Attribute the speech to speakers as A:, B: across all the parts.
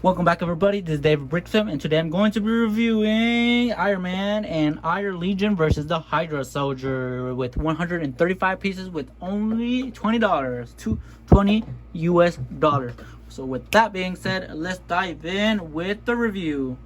A: Welcome back, everybody. This is David Brickfam, and today I'm going to be reviewing Iron Man and Iron Legion versus the Hydra Soldier with 135 pieces with only $20 to $20 US. So with that being said, let's dive in with the review.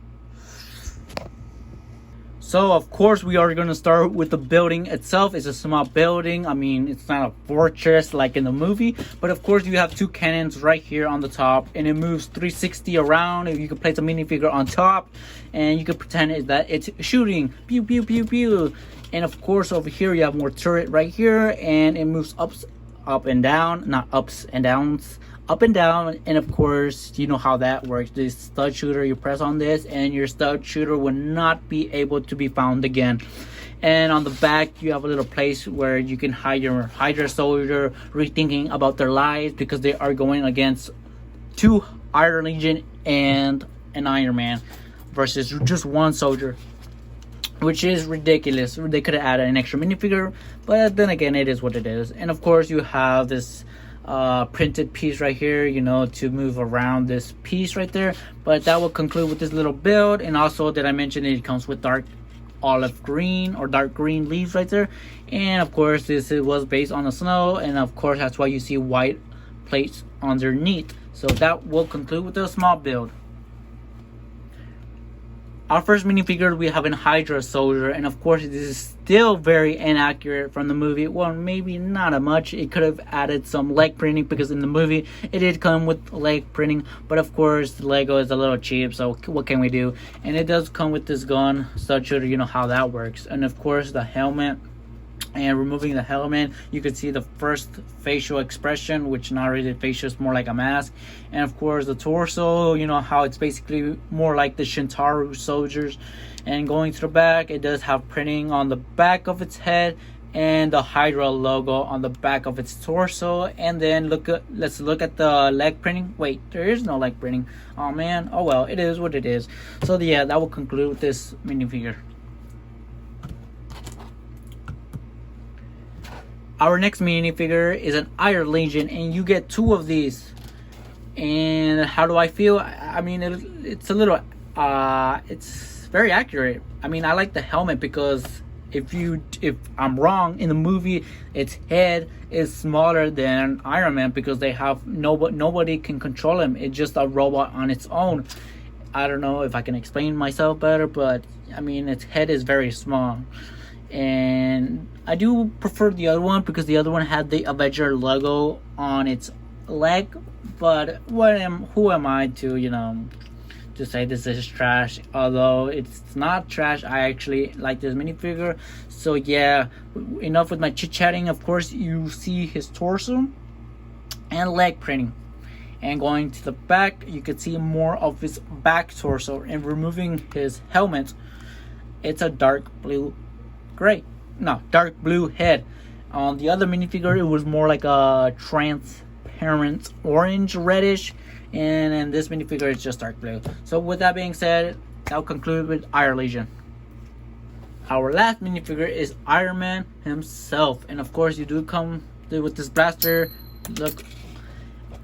A: So of course we are going to start with the building itself. It's a small building. I mean, it's not a fortress like in the movie, but of course you have two cannons right here on the top, and it moves 360 around. You can place a minifigure on top, and you can pretend that it's shooting. Pew pew pew pew. And of course over here you have more turret right here, and it moves up and down, not ups and downs, up and down. And of course you know how that works. This stud shooter, you press on this and your stud shooter will not be able to be found again. And on the back you have a little place where you can hide your Hydra soldier, rethinking about their lives, because they are going against two Iron Legion and an Iron Man versus just one soldier, which is ridiculous. They could have added an extra minifigure, but then again, it is what it is. And of course you have this printed piece right here, you know, to move around this piece right there. But that will conclude with this little build. And also, did I mention it comes with dark olive green or dark green leaves right there. And of course this was based on the snow, and of course that's why you see white plates underneath. So that will conclude with a small build. Our first minifigure, we have a Hydra Soldier, and of course this is still very inaccurate from the movie. Well, maybe not a much. It could have added some leg printing, because in the movie it did come with leg printing, but of course the Lego is a little cheap, so what can we do? And it does come with this gun stud shooter, you know how that works. And of course the helmet, and removing the helmet you could see the first facial expression, which not really facial, is more like a mask. And of course the torso, you know how it's basically more like the Shintaro soldiers. And going to the back, it does have printing on the back of its head and the Hydra logo on the back of its torso. And then let's look at the leg printing. Wait, there is no leg printing. Oh man, oh well, it is what it is. So yeah, that will conclude with this minifigure. Our next minifigure is an Iron Legion, and you get two of these. And how do I feel? I mean, it's a little, it's very accurate. I mean, I like the helmet, because if I'm wrong, in the movie, its head is smaller than Iron Man, because they have nobody can control him. It's just a robot on its own. I don't know if I can explain myself better, but I mean, its head is very small. And I do prefer the other one, because the other one had the Avenger logo on its leg. But who am I to, you know, to say this is trash? Although it's not trash, I actually like this minifigure. So yeah, enough with my chit-chatting. Of course you see his torso and leg printing. And going to the back, you can see more of his back torso. And removing his helmet, it's a dark blue head. On the other minifigure, it was more like a transparent orange reddish, and in this minifigure it's just dark blue. So with that being said, I'll conclude with Iron Legion. Our last minifigure is Iron Man himself, and of course you do come with this blaster. Look,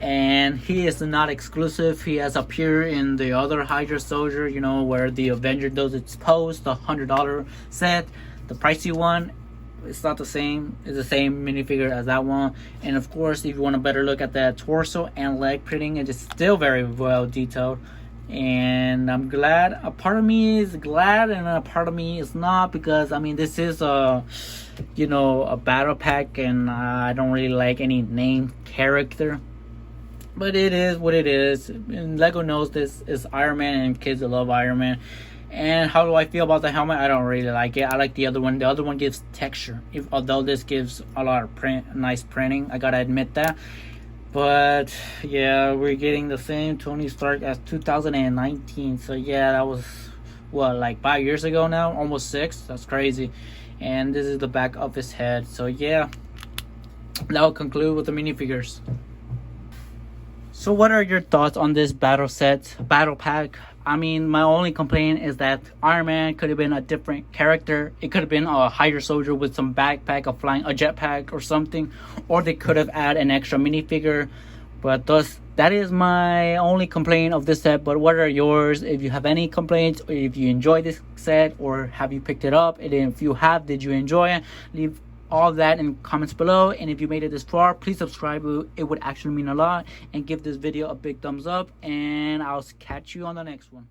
A: and he is not exclusive. He has appeared in the other Hydra Soldier, you know, where the Avenger does its pose, the $100 set. The pricey one, it's not the same. It's the same minifigure as that one. And of course, if you want a better look at the torso and leg printing, it is still very well detailed. And I'm glad. A part of me is glad, and a part of me is not, because I mean, this is a, you know, a battle pack, and I don't really like any named character. But it is what it is. And Lego knows this is Iron Man, and kids love Iron Man. And how do I feel about the helmet? I don't really like it. I like the other one. The other one gives texture, although this gives a lot of nice printing. I gotta admit that. But yeah, we're getting the same Tony Stark as 2019. So yeah, that was what, like 5 years ago now, almost 6. That's crazy. And this is the back of his head. So yeah, that will conclude with the minifigures. So what are your thoughts on this battle pack? I mean, my only complaint is that Iron Man could have been a different character. It could have been a Hydra Soldier with some backpack of flying, a jetpack or something. Or they could have added an extra minifigure. But thus, that is my only complaint of this set. But what are yours? If you have any complaints, or if you enjoy this set, or have you picked it up, and if you have, did you enjoy it? Leave all that in comments below. And if you made it this far, please subscribe. It would actually mean a lot. And give this video a big thumbs up, and I'll catch you on the next one.